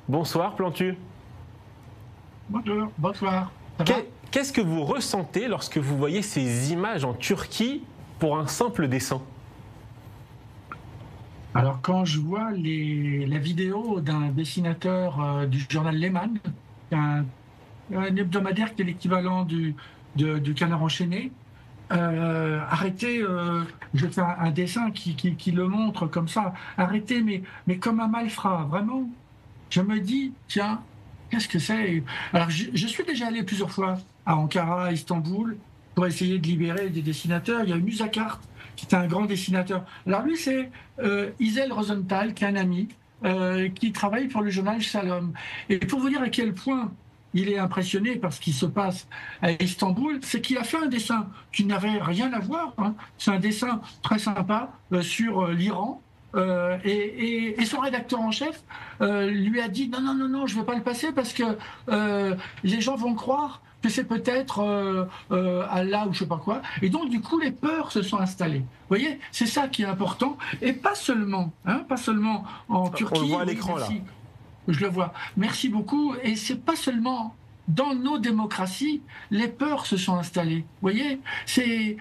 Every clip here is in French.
Bonsoir Plantu. Bonjour, bonsoir. Ça va? Qu'est-ce que vous ressentez lorsque vous voyez ces images en Turquie pour un simple dessin? Alors, quand je vois la vidéo d'un dessinateur du journal Lehman, un hebdomadaire qui est l'équivalent du Canard enchaîné, arrêtez, je fais un dessin qui le montre comme ça, arrêtez, mais comme un malfrat, vraiment. Je me dis, tiens, qu'est-ce que c'est? Alors, je suis déjà allé plusieurs fois à Ankara, à Istanbul, pour essayer de libérer des dessinateurs. Il y a Musa Kart, qui est un grand dessinateur. Alors lui, c'est Isel Rosenthal, qui est un ami, qui travaille pour le journal Shalom. Et pour vous dire à quel point il est impressionné par ce qui se passe à Istanbul, c'est qu'il a fait un dessin qui n'avait rien à voir, hein. C'est un dessin très sympa sur l'Iran. Et son rédacteur en chef lui a dit non, je ne vais pas le passer parce que les gens vont croire que c'est peut-être Allah ou je ne sais pas quoi. Et donc, du coup, les peurs se sont installées. Vous voyez, c'est ça qui est important. Et pas seulement en Turquie. On le voit à Oui, l'écran là. merci. Je le vois. Merci beaucoup. Et c'est pas seulement dans nos démocraties, les peurs se sont installées. Vous voyez, c'est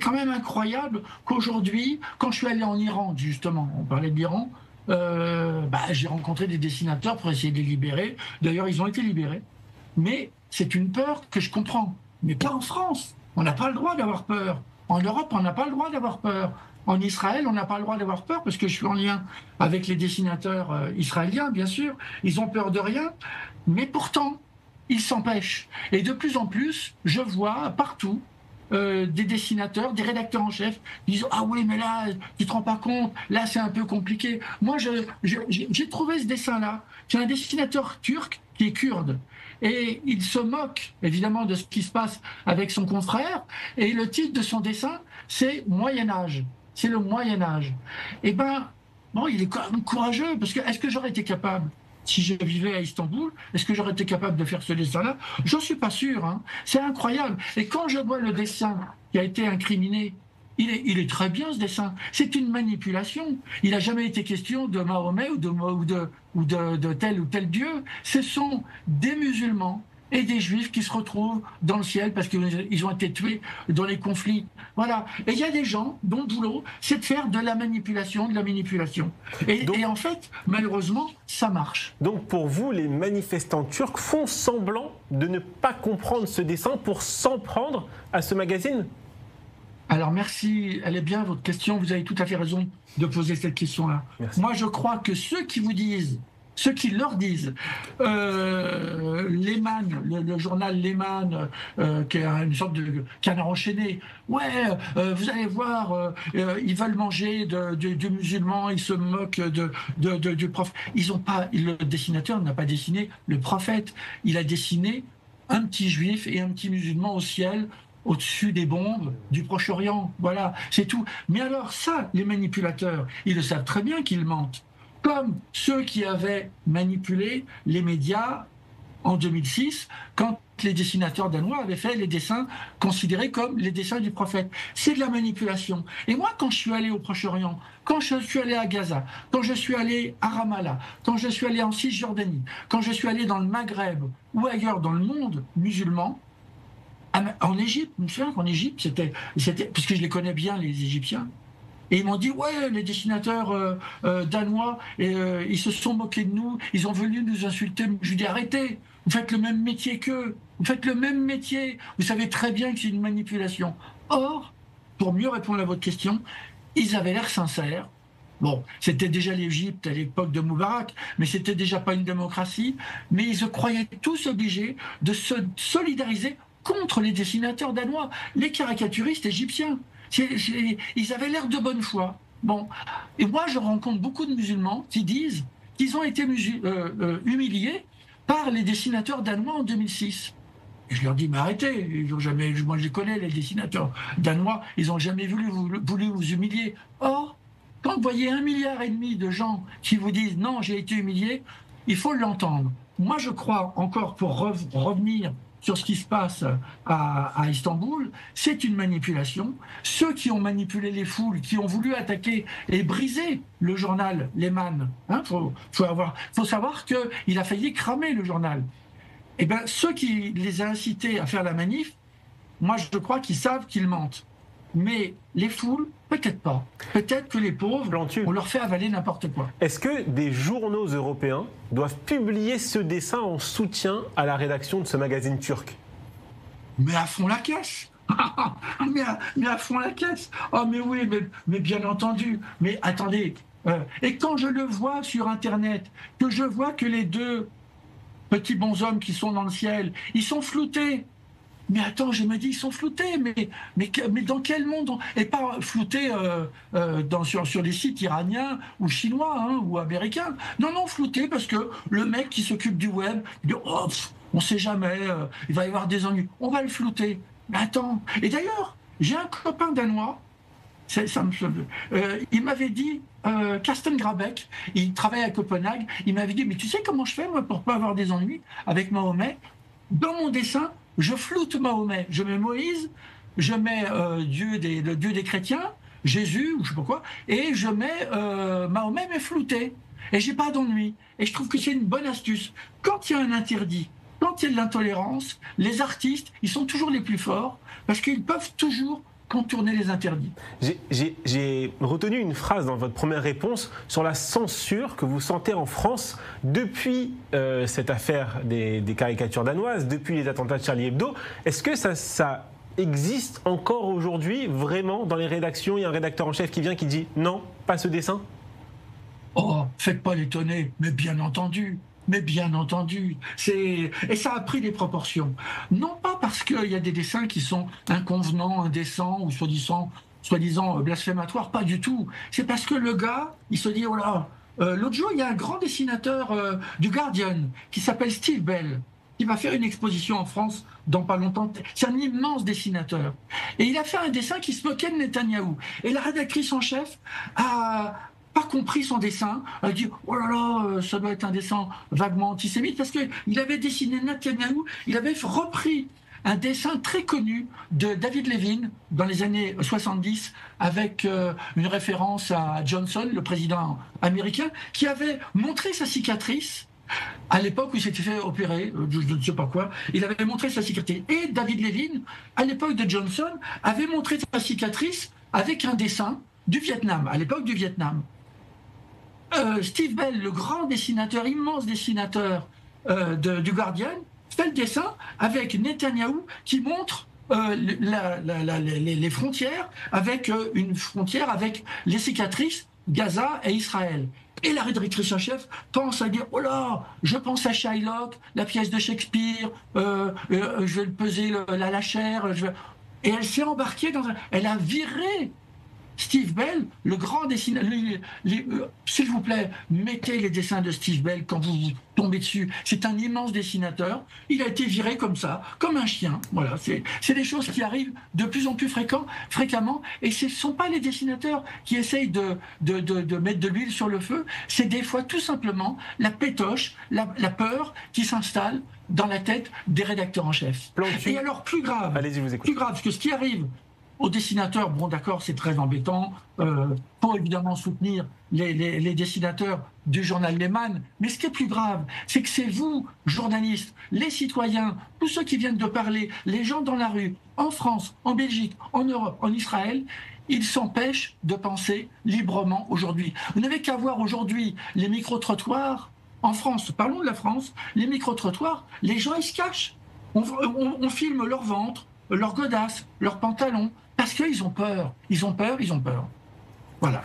quand même incroyable qu'aujourd'hui, quand je suis allé en Iran, justement, on parlait de l'Iran, j'ai rencontré des dessinateurs pour essayer de les libérer. D'ailleurs, ils ont été libérés. Mais c'est une peur que je comprends. Mais pas en France. On n'a pas le droit d'avoir peur. En Europe, on n'a pas le droit d'avoir peur. En Israël, on n'a pas le droit d'avoir peur parce que je suis en lien avec les dessinateurs israéliens, bien sûr. Ils ont peur de rien. Mais pourtant, ils s'empêchent. Et de plus en plus, je vois partout des dessinateurs, des rédacteurs en chef qui disent ah oui, mais là, tu te rends pas compte, là, c'est un peu compliqué. Moi, j'ai trouvé ce dessin-là. C'est un dessinateur turc qui est kurde. Et il se moque évidemment de ce qui se passe avec son confrère. Et le titre de son dessin, c'est Moyen Âge. C'est le Moyen Âge. Eh ben, bon, il est quand même courageux parce que est-ce que j'aurais été capable, si je vivais à Istanbul, est-ce que j'aurais été capable de faire ce dessin-là? J'en suis pas sûr, hein. C'est incroyable. Et quand je vois le dessin qui a été incriminé, il est très bien ce dessin. C'est une manipulation. Il n'a jamais été question de Mahomet ou de tel ou tel dieu. Ce sont des musulmans et des juifs qui se retrouvent dans le ciel parce qu'ils ont été tués dans les conflits. Voilà. Et il y a des gens dont le boulot, c'est de faire de la manipulation, de la manipulation. Et en fait, malheureusement, ça marche. Donc pour vous, les manifestants turcs font semblant de ne pas comprendre ce dessin pour s'en prendre à ce magazine? Alors merci, elle est bien votre question, vous avez tout à fait raison de poser cette question-là. Moi je crois que ceux qui leur disent, Lehman, le journal Lehman, qui est une sorte de canard enchaîné, ouais, vous allez voir, ils veulent manger du musulman, ils se moquent du prophète. Le dessinateur n'a pas dessiné le prophète, il a dessiné un petit juif et un petit musulman au ciel, au-dessus des bombes du Proche-Orient. Voilà, c'est tout. Mais alors ça, les manipulateurs, ils le savent très bien qu'ils mentent. Comme ceux qui avaient manipulé les médias en 2006, quand les dessinateurs danois avaient fait les dessins considérés comme les dessins du prophète. C'est de la manipulation. Et moi, quand je suis allé au Proche-Orient, quand je suis allé à Gaza, quand je suis allé à Ramallah, quand je suis allé en Cisjordanie, quand je suis allé dans le Maghreb ou ailleurs dans le monde musulman, en Égypte, je me souviens qu'en Égypte, c'était, parce que je les connais bien, les Égyptiens, et ils m'ont dit, ouais, les dessinateurs danois, ils se sont moqués de nous, ils ont voulu nous insulter. Je lui dis, arrêtez, vous faites le même métier qu'eux, vous faites le même métier, vous savez très bien que c'est une manipulation. Or, pour mieux répondre à votre question, ils avaient l'air sincères. Bon, c'était déjà l'Égypte à l'époque de Moubarak, mais c'était déjà pas une démocratie, mais ils se croyaient tous obligés de se solidariser contre les dessinateurs danois, les caricaturistes égyptiens. Ils avaient l'air de bonne foi. Bon, et moi je rencontre beaucoup de musulmans qui disent qu'ils ont été humiliés par les dessinateurs danois en 2006. Et je leur dis, mais arrêtez, ils ont jamais, moi je les connais, les dessinateurs danois, ils n'ont jamais voulu vous humilier. Or, quand vous voyez 1,5 milliard de gens qui vous disent, non, j'ai été humilié, il faut l'entendre. Moi je crois encore, pour revenir sur ce qui se passe à Istanbul, c'est une manipulation. Ceux qui ont manipulé les foules, qui ont voulu attaquer et briser le journal Lehman, faut savoir qu'il a failli cramer le journal. Eh bien, ceux qui les ont incités à faire la manif, moi je crois qu'ils savent qu'ils mentent. Mais les foules, peut-être pas. Peut-être que les pauvres, on leur fait avaler n'importe quoi. Est-ce que des journaux européens doivent publier ce dessin en soutien à la rédaction de ce magazine turc? Mais à fond la caisse. mais à fond la caisse. Oh mais oui, mais bien entendu. Mais attendez. Et quand je le vois sur Internet, que je vois que les deux petits bonshommes qui sont dans le ciel, ils sont floutés. Mais attends, je me dis, ils sont floutés, mais dans quel monde et pas floutés sur des sites iraniens ou chinois ou américains. Non, floutés parce que le mec qui s'occupe du web, il dit, oh, on ne sait jamais, il va y avoir des ennuis. On va le flouter. Mais attends. Et d'ailleurs, j'ai un copain danois, il m'avait dit, Carsten Grabeck, il travaille à Copenhague, il m'avait dit, mais tu sais comment je fais moi pour pas avoir des ennuis avec Mahomet? Dans mon dessin, je floute Mahomet. Je mets Moïse, je mets le Dieu des chrétiens, Jésus, ou je sais pas quoi, et je mets Mahomet, mais flouté. Et j'ai pas d'ennui. Et je trouve que c'est une bonne astuce. Quand il y a un interdit, quand il y a de l'intolérance, les artistes, ils sont toujours les plus forts, parce qu'ils peuvent toujours contourner les interdits. J'ai retenu une phrase dans votre première réponse sur la censure que vous sentez en France depuis cette affaire des caricatures danoises, depuis les attentats de Charlie Hebdo. Est-ce que ça existe encore aujourd'hui, vraiment, dans les rédactions? Il y a un rédacteur en chef qui vient qui dit « Non, pas ce dessin ». Oh, faites pas l'étonner, mais bien entendu. Mais bien entendu, et ça a pris des proportions. Non pas parce qu'il y a des dessins qui sont inconvenants, indécents ou soi-disant blasphématoires, pas du tout. C'est parce que le gars, il se dit, oh là, l'autre jour, il y a un grand dessinateur du Guardian qui s'appelle Steve Bell, qui va faire une exposition en France dans pas longtemps. C'est un immense dessinateur. Et il a fait un dessin qui se moquait de Netanyahou. Et la rédactrice en chef a pas compris son dessin, elle a dit « Oh là là, ça doit être un dessin vaguement antisémite » parce qu'il avait dessiné Netanyahou, il avait repris un dessin très connu de David Levine dans les années 70 avec une référence à Johnson, le président américain, qui avait montré sa cicatrice à l'époque où il s'était fait opérer, je ne sais pas quoi, il avait montré sa cicatrice. Et David Levine, à l'époque de Johnson, avait montré sa cicatrice avec un dessin du Vietnam, à l'époque du Vietnam. Steve Bell, le grand dessinateur, immense dessinateur du Guardian, fait le dessin avec Netanyahou qui montre les frontières avec une frontière avec les cicatrices Gaza et Israël. Et la rédactrice en chef pense à dire « Oh là, je pense à Shylock, la pièce de Shakespeare, je vais le peser la chair. » Et elle s'est embarquée elle a viré Steve Bell, le grand dessinateur. S'il vous plaît, mettez les dessins de Steve Bell quand vous tombez dessus. C'est un immense dessinateur. Il a été viré comme ça, comme un chien. Voilà, c'est des choses qui arrivent de plus en plus fréquemment. Et ce ne sont pas les dessinateurs qui essayent de mettre de l'huile sur le feu. C'est des fois tout simplement la pétoche, la peur qui s'installe dans la tête des rédacteurs en chef. Et alors, plus grave, parce que ce qui arrive aux dessinateurs, bon d'accord, c'est très embêtant, pour évidemment soutenir les dessinateurs du journal Lehman, mais ce qui est plus grave, c'est que c'est vous, journalistes, les citoyens, tous ceux qui viennent de parler, les gens dans la rue, en France, en Belgique, en Europe, en Israël, ils s'empêchent de penser librement aujourd'hui. Vous n'avez qu'à voir aujourd'hui les micro-trottoirs en France, parlons de la France, les micro-trottoirs, les gens ils se cachent, on filme leur ventre, leurs godasses, leurs pantalons, parce qu'ils ont peur. Ils ont peur. Voilà.